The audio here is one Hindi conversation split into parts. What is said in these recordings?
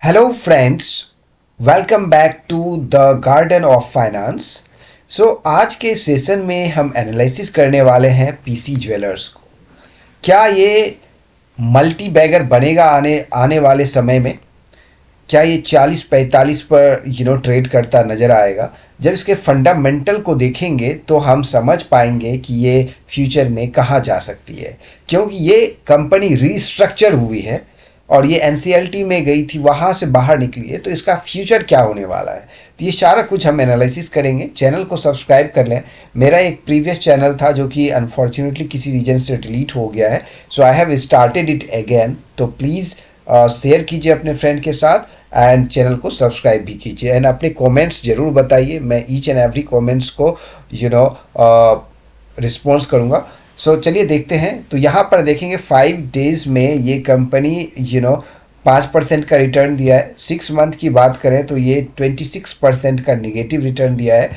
Hello friends, welcome back to the garden of finance. आज के सेशन में हम एनालिसिस करने वाले हैं पीसी ज्वेलर्स को। क्या ये मल्टी बैगर बनेगा आने आने वाले समय में? क्या ये 40-45 पर ट्रेड करता नज़र आएगा? जब इसके फंडामेंटल को देखेंगे तो हम समझ पाएंगे कि ये फ्यूचर में कहाँ जा सकती है, क्योंकि ये कंपनी रीस्ट्रक्चर हुई है और ये एनसीएलटी में गई थी, वहाँ से बाहर निकली है। तो इसका फ्यूचर क्या होने वाला है, तो ये सारा कुछ हम एनालिसिस करेंगे। चैनल को सब्सक्राइब कर लें। मेरा एक प्रीवियस चैनल था जो कि अनफॉर्चुनेटली किसी रीजन से डिलीट हो गया है, so I have started it again. तो प्लीज़ शेयर कीजिए अपने फ्रेंड के साथ एंड चैनल को सब्सक्राइब भी कीजिए एंड अपने कमेंट्स ज़रूर बताइए। मैं ईच एंड एवरी कमेंट्स को रिस्पॉन्स करूँगा। चलिए देखते हैं। तो यहाँ पर देखेंगे 5 डेज में ये कंपनी 5% का रिटर्न दिया है। 6 मंथ की बात करें तो ये 26% का निगेटिव रिटर्न दिया है।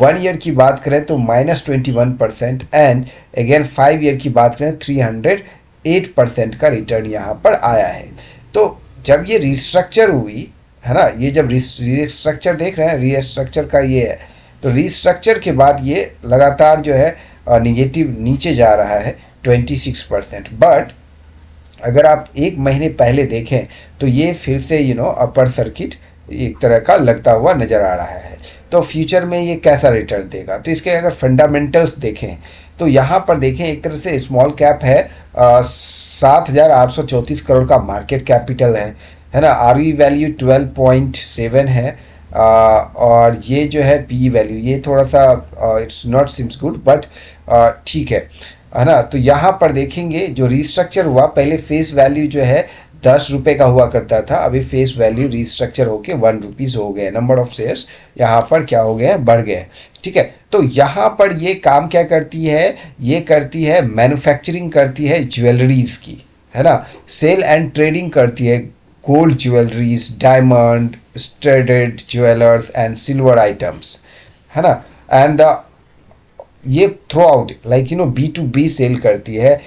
1 ईयर की बात करें तो -21% एंड अगेन 5 ईयर की बात करें 308% का रिटर्न यहाँ पर आया है। तो जब ये रिस्ट्रक्चर हुई है ना, ये जब रिस्ट्रक्चर देख रहे हैं, रिस्ट्रक्चर का ये है, तो रिस्ट्रक्चर के बाद ये लगातार जो है निगेटिव नीचे जा रहा है 26%। बट अगर आप एक महीने पहले देखें तो ये फिर से अपर सर्किट एक तरह का लगता हुआ नज़र आ रहा है। तो फ्यूचर में ये कैसा रिटर्न देगा, तो इसके अगर फंडामेंटल्स देखें तो यहाँ पर देखें, एक तरह से स्मॉल कैप है, 7,834 करोड़ का मार्केट कैपिटल है ना। आरवी वैल्यू 12.7 है। और ये जो है पी वैल्यू, ये थोड़ा सा it's not seems good but ठीक है ना। तो यहाँ पर देखेंगे जो रिस्ट्रक्चर हुआ, पहले फेस वैल्यू जो है 10 रुपये का हुआ करता था, अभी फेस वैल्यू रिस्ट्रक्चर होके 1 रुपीज़ हो गए। नंबर ऑफ शेयर्स यहाँ पर क्या हो गए हैं, बढ़ गए हैं। ठीक है, तो यहाँ पर ये काम क्या करती है, ये करती है मैन्युफैक्चरिंग करती है ज्वेलरीज की, है ना। सेल एंड ट्रेडिंग करती है gold jewelleries, diamond, studded jewellers and silver items, है ना। एंड ये through out like B2B cell करती है।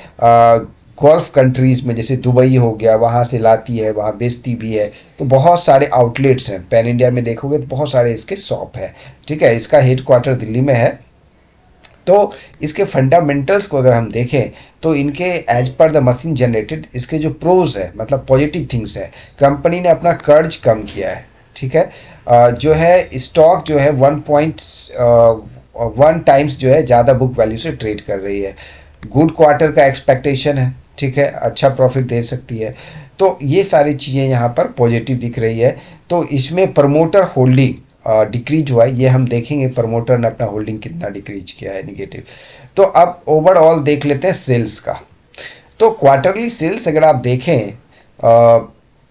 गल्फ कंट्रीज़ में जैसे दुबई हो गया, वहाँ से लाती है, वहाँ बेचती भी है। तो बहुत सारे आउटलेट्स हैं, पैन इंडिया में देखोगे तो बहुत सारे इसके शॉप है। ठीक है, इसका हेड क्वार्टर दिल्ली में है। तो इसके फंडामेंटल्स को अगर हम देखें तो इनके as per the machine generated इसके जो प्रोज है, मतलब पॉजिटिव थिंग्स है, कंपनी ने अपना कर्ज कम किया है। ठीक है, जो है स्टॉक जो है 1.1 टाइम्स जो है ज़्यादा बुक वैल्यू से ट्रेड कर रही है। गुड क्वार्टर का एक्सपेक्टेशन है, ठीक है, अच्छा प्रॉफिट दे सकती है। तो ये सारी चीज़ें यहाँ पर पॉजिटिव दिख रही है। तो इसमें प्रमोटर होल्डिंग डिक्रीज हुआ है, ये हम देखेंगे प्रमोटर ने अपना होल्डिंग कितना डिक्रीज किया है, निगेटिव। तो अब ओवरऑल देख लेते हैं सेल्स का। तो क्वार्टरली सेल्स अगर आप देखें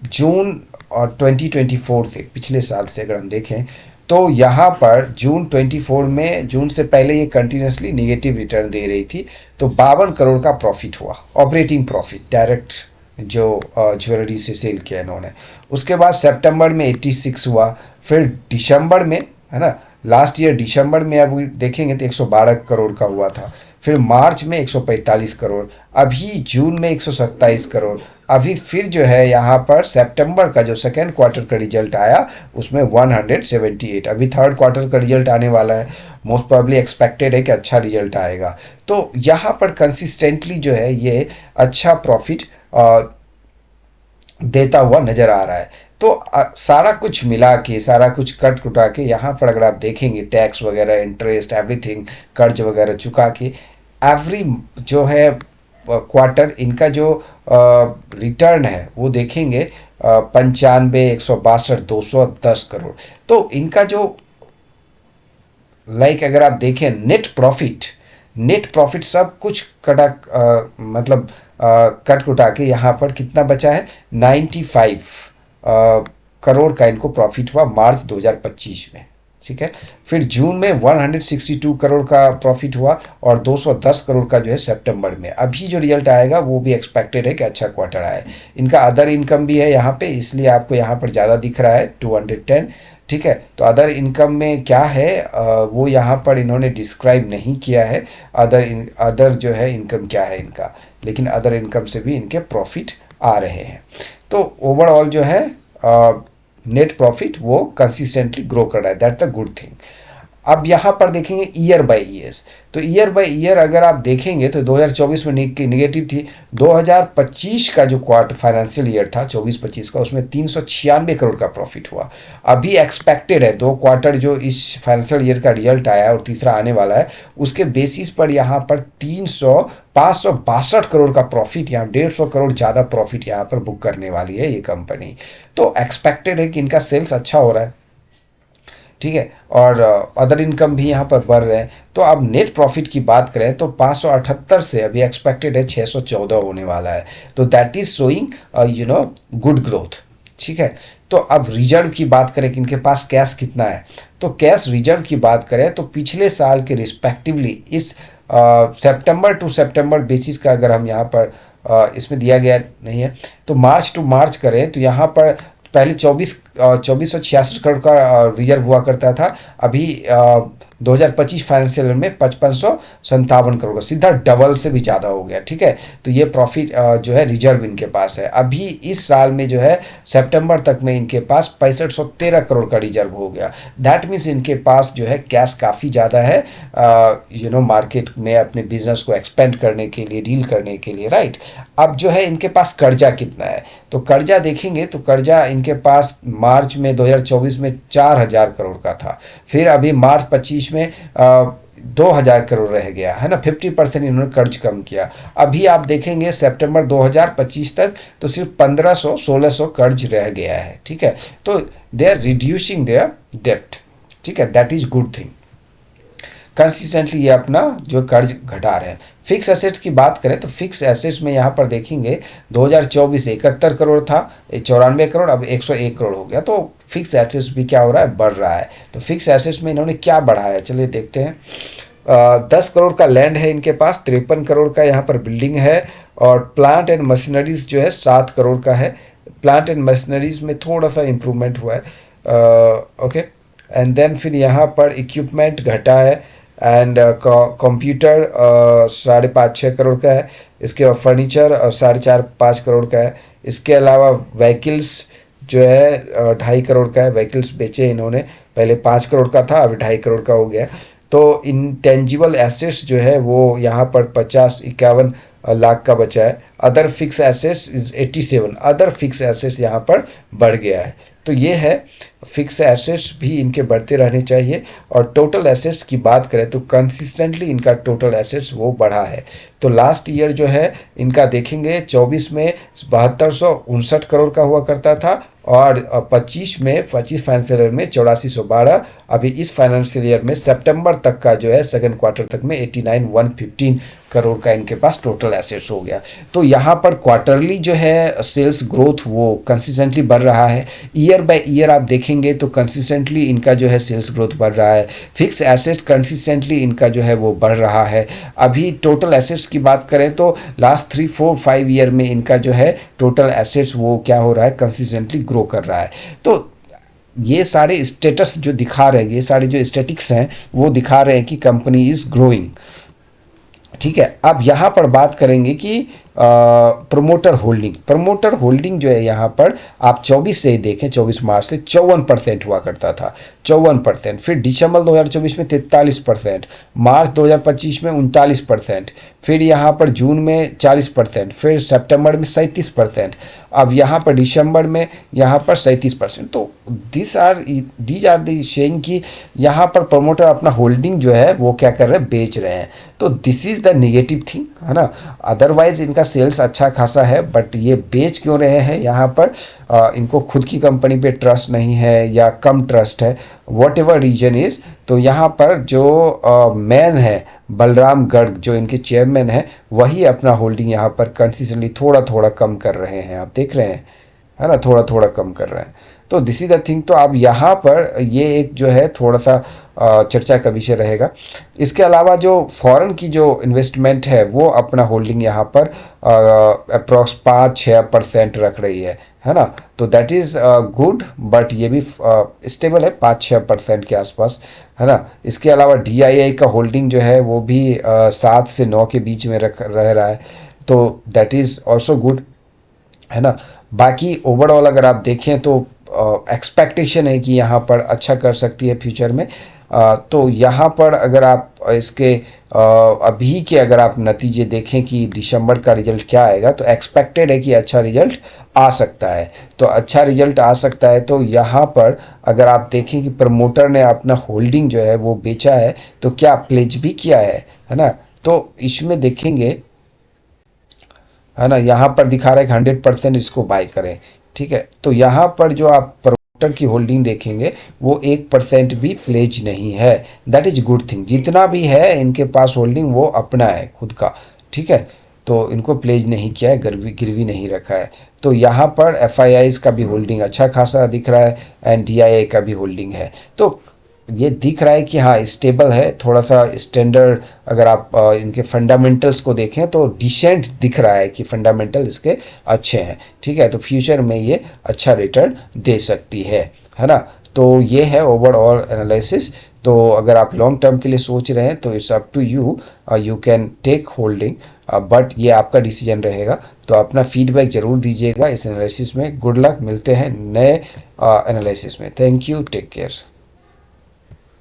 जून और 2024 से, पिछले साल से अगर हम देखें तो यहाँ पर जून 24 में, जून से पहले ये कंटिन्यूसली निगेटिव रिटर्न दे रही थी। तो 52 करोड़ का प्रॉफिट हुआ, ऑपरेटिंग प्रॉफिट, डायरेक्ट जो ज्वेलरी से सेल किया इन्होंने। उसके बाद सितंबर में 86 हुआ, फिर दिसंबर में, है ना, लास्ट ईयर दिसंबर में अब देखेंगे तो 112 करोड़ का हुआ था। फिर मार्च में 145 करोड़, अभी जून में 127 करोड़, अभी फिर जो है यहाँ पर सितंबर का जो सेकेंड क्वार्टर का रिजल्ट आया उसमें 178। अभी थर्ड क्वार्टर का रिजल्ट आने वाला है, मोस्ट प्रोबेबली एक्सपेक्टेड है कि अच्छा रिजल्ट आएगा। तो यहाँ पर कंसिस्टेंटली जो है ये अच्छा प्रॉफिट देता हुआ नज़र आ रहा है। तो सारा कुछ मिला के, सारा कुछ कट कुटा के, यहाँ पर अगर आप देखेंगे टैक्स वगैरह, इंटरेस्ट, एवरीथिंग, कर्ज वगैरह चुका के, एवरी जो है क्वार्टर इनका जो रिटर्न है वो देखेंगे 95, 162, 210 करोड़। तो इनका जो अगर आप देखें नेट प्रॉफिट सब कुछ कटा मतलब कट कुटा के यहाँ पर कितना बचा है, 95 करोड़ का इनको प्रॉफिट हुआ मार्च 2025 में। ठीक है, फिर जून में 162 करोड़ का प्रॉफिट हुआ और 210 करोड़ का जो है सितंबर में। अभी जो रिजल्ट आएगा वो भी एक्सपेक्टेड है कि अच्छा क्वार्टर आए। इनका अदर इनकम भी है यहाँ पे, इसलिए आपको यहाँ पर ज़्यादा दिख रहा है 210। ठीक है, तो अदर इनकम में क्या है वो यहाँ पर इन्होंने डिस्क्राइब नहीं किया है, अदर जो है इनकम क्या है इनका, लेकिन अदर इनकम से भी इनके प्रॉफिट आ रहे हैं। तो ओवरऑल जो है नेट प्रॉफिट वो कंसिस्टेंटली ग्रो कर रहा है, दैट द गुड थिंग। अब यहाँ पर देखेंगे ईयर बाय ईयर, तो ईयर बाय ईयर अगर आप देखेंगे तो 2024 में निगेटिव थी। 2025 का जो क्वार्टर फाइनेंशियल ईयर था 24-25 का, उसमें 396 करोड़ का प्रॉफिट हुआ। अभी एक्सपेक्टेड है 2 क्वार्टर जो इस फाइनेंशियल ईयर का रिजल्ट आया और तीसरा आने वाला है, उसके बेसिस पर यहाँ पर 562 करोड़ का प्रॉफिट, यहाँ 150 करोड़ ज़्यादा प्रॉफिट यहाँ पर बुक करने वाली है ये कंपनी। तो एक्सपेक्टेड है कि इनका सेल्स अच्छा हो रहा है, ठीक है, और अदर इनकम भी यहाँ पर बढ़ रहे हैं। तो अब नेट प्रॉफिट की बात करें तो 578 से अभी एक्सपेक्टेड है 614 होने वाला है। तो that is showing good growth, ठीक है। तो अब रिजर्व की बात करें कि इनके पास कैश कितना है, तो कैश रिजर्व की बात करें तो पिछले साल के रिस्पेक्टिवली इस सितंबर टू सितंबर बेसिस का अगर हम यहाँ पर इसमें दिया गया नहीं है, तो मार्च टू मार्च करें तो यहाँ पर पहले 2466 करोड़ का रिजर्व हुआ करता था, अभी 2025 फाइनेंशियल ईयर में 5557 करोड़ का, सीधा डबल से भी ज़्यादा हो गया, ठीक है। तो ये प्रॉफिट जो है रिजर्व इनके पास है। अभी इस साल में जो है सितंबर तक में इनके पास 6513 करोड़ का रिजर्व हो गया। दैट मीन्स इनके पास जो है कैश काफ़ी ज़्यादा है मार्केट में अपने बिजनेस को एक्सपेंड करने के लिए, डील करने के लिए, राइट। अब जो है इनके पास कर्जा कितना है, तो कर्जा देखेंगे तो कर्जा इनके पास मार्च में 2024 में 4000 करोड़ का था, फिर अभी मार्च 25 में 2000 करोड़ रह गया है ना, 50% इन्होंने कर्ज कम किया। अभी आप देखेंगे सितंबर 2025 तक तो सिर्फ 1500-1600 कर्ज रह गया है, ठीक है। तो दे आर रिड्यूसिंग देयर डेप्ट, ठीक है, that is good thing. Consistently ये अपना जो कर्ज घटा रहे हैं। फिक्स एसेट्स की बात करें तो फिक्स एसेट्स में यहाँ पर देखेंगे 2024 71 करोड़ था, 94 करोड़, अब 101 करोड़ हो गया। तो फिक्स एसेट्स भी क्या हो रहा है, बढ़ रहा है। तो फिक्स एसेट्स में इन्होंने क्या बढ़ाया, चलिए देखते हैं। 10 करोड़ का लैंड है इनके पास, 53 करोड़ का यहाँ पर बिल्डिंग है, और प्लांट एंड मशीनरीज जो है 7 करोड़ का है। प्लांट एंड मशीनरीज में थोड़ा सा इम्प्रूवमेंट हुआ है, ओके। एंड देन फिर यहाँ पर इक्विपमेंट घटा है, एंड कंप्यूटर 5.5-6 करोड़ का है। इसके बाद फर्नीचर 4.5-5 करोड़ का है। इसके अलावा व्हीकल्स जो है 2.5 करोड़ का है। व्हीकल्स बेचे इन्होंने, पहले 5 करोड़ का था, अभी 2.5 करोड़ का हो गया। तो इंटेंजिबल एसेट्स जो है वो यहाँ पर 50-51 लाख का बचा है। Other fix assets is 87, other fix assets यहाँ पर बढ़ गया है। तो ये है, फिक्स एसेट्स भी इनके बढ़ते रहने चाहिए। और टोटल एसेट्स की बात करें तो कंसिस्टेंटली इनका टोटल एसेट्स वो बढ़ा है। तो लास्ट ईयर जो है इनका देखेंगे 24 में 7259 करोड़ का हुआ करता था, और 25 फाइनेंशियल ईयर में 8412। अभी इस फाइनेंशियल ईयर में सितंबर तक का जो है सेकंड क्वार्टर तक में 89,115 करोड़ का इनके पास टोटल एसेट्स हो गया। तो यहाँ पर क्वार्टरली जो है सेल्स ग्रोथ वो कंसिस्टेंटली बढ़ रहा है। ईयर बाय ईयर आप देखेंगे तो कंसिस्टेंटली इनका जो है सेल्स ग्रोथ बढ़ रहा है। फिक्स एसेट्स कंसिस्टेंटली इनका जो है वो बढ़ रहा है। अभी टोटल एसेट्स की बात करें तो लास्ट 3-4-5 ईयर में इनका जो है टोटल एसेट्स वो क्या हो रहा है, कंसिस्टेंटली ग्रो कर रहा है। तो ये सारे स्टेटस जो दिखा रहे हैं, ये सारे जो स्टेटिक्स हैं वो दिखा रहे हैं कि कंपनी इज ग्रोइंग, ठीक है। अब यहाँ पर बात करेंगे कि प्रोमोटर होल्डिंग। प्रोमोटर होल्डिंग जो है यहाँ पर आप 24 से ही देखें, 24 मार्च से 54% हुआ करता था, 54%। फिर दिसंबर 2024 में 43%, मार्च 2025 में 39%, फिर यहाँ पर जून में 40%, फिर सितंबर में 37%, अब यहाँ पर दिसंबर में यहाँ पर 37%। तो दीज आर दी शेइंग कि यहाँ पर प्रोमोटर अपना होल्डिंग जो है वो क्या कर रहे हैं, बेच रहे हैं। तो this is the negative thing, है ना। अदरवाइज इनका सेल्स अच्छा खासा है, बट ये बेच क्यों रहे हैं यहाँ पर, इनको खुद की कंपनी पे ट्रस्ट नहीं है या कम ट्रस्ट है, वॉट एवर रीजन इज। तो यहाँ पर जो मैन है बलराम गर्ग, जो इनके चेयरमैन है, वही अपना होल्डिंग यहाँ पर कंसिस्टेंटली थोड़ा थोड़ा कम कर रहे हैं, आप देख रहे हैं, है ना, थोड़ा थोड़ा कम कर रहे हैं। तो दिस इज द थिंग। तो अब यहाँ पर ये एक जो है थोड़ा सा चर्चा का विषय रहेगा। इसके अलावा जो फॉरेन की जो इन्वेस्टमेंट है वो अपना होल्डिंग यहाँ पर अप्रॉक्स 5-6% रख रही है ना। तो दैट इज़ गुड, बट ये भी स्टेबल है 5-6% के आसपास, है ना। इसके अलावा DII का होल्डिंग जो है वो भी 7 से 9 के बीच में रह रहा है, तो दैट इज़ ऑल्सो गुड, है ना। बाकी ओवरऑल अगर आप देखें तो एक्सपेक्टेशन है कि यहाँ पर अच्छा कर सकती है फ्यूचर में। तो यहाँ पर अगर आप इसके अभी के अगर आप नतीजे देखें कि दिसंबर का रिजल्ट क्या आएगा, तो एक्सपेक्टेड है कि अच्छा रिजल्ट आ सकता है। तो अच्छा रिजल्ट आ सकता है, तो यहाँ पर अगर आप देखें कि प्रमोटर ने अपना होल्डिंग जो है वो बेचा है, तो क्या प्लेज भी किया है ना। तो इसमें देखेंगे, है ना, यहाँ पर दिखा रहा है कि 100% इसको बाय करें। ठीक है, तो यहाँ पर जो आप प्रमोटर की होल्डिंग देखेंगे वो 1% भी प्लेज नहीं है। That is good thing. जितना भी है इनके पास होल्डिंग वो अपना है खुद का। ठीक है, तो इनको प्लेज नहीं किया है, गिरवी गिरवी नहीं रखा है। तो यहाँ पर एफ का भी होल्डिंग अच्छा खासा दिख रहा है एंड डी का भी होल्डिंग है। तो ये दिख रहा है कि हाँ स्टेबल है, थोड़ा सा स्टैंडर्ड। अगर आप इनके फंडामेंटल्स को देखें तो डिसेंट दिख रहा है कि फंडामेंटल इसके अच्छे हैं। ठीक है, तो फ्यूचर में ये अच्छा रिटर्न दे सकती है ना। तो ये है ओवरऑल एनालिसिस। तो अगर आप लॉन्ग टर्म के लिए सोच रहे हैं तो it's up to you, you can take holding, but ये आपका डिसीजन रहेगा। तो अपना फीडबैक जरूर दीजिएगा इस एनालिसिस में। गुड लक, मिलते हैं नए एनालिसिस में। Thank you, take care.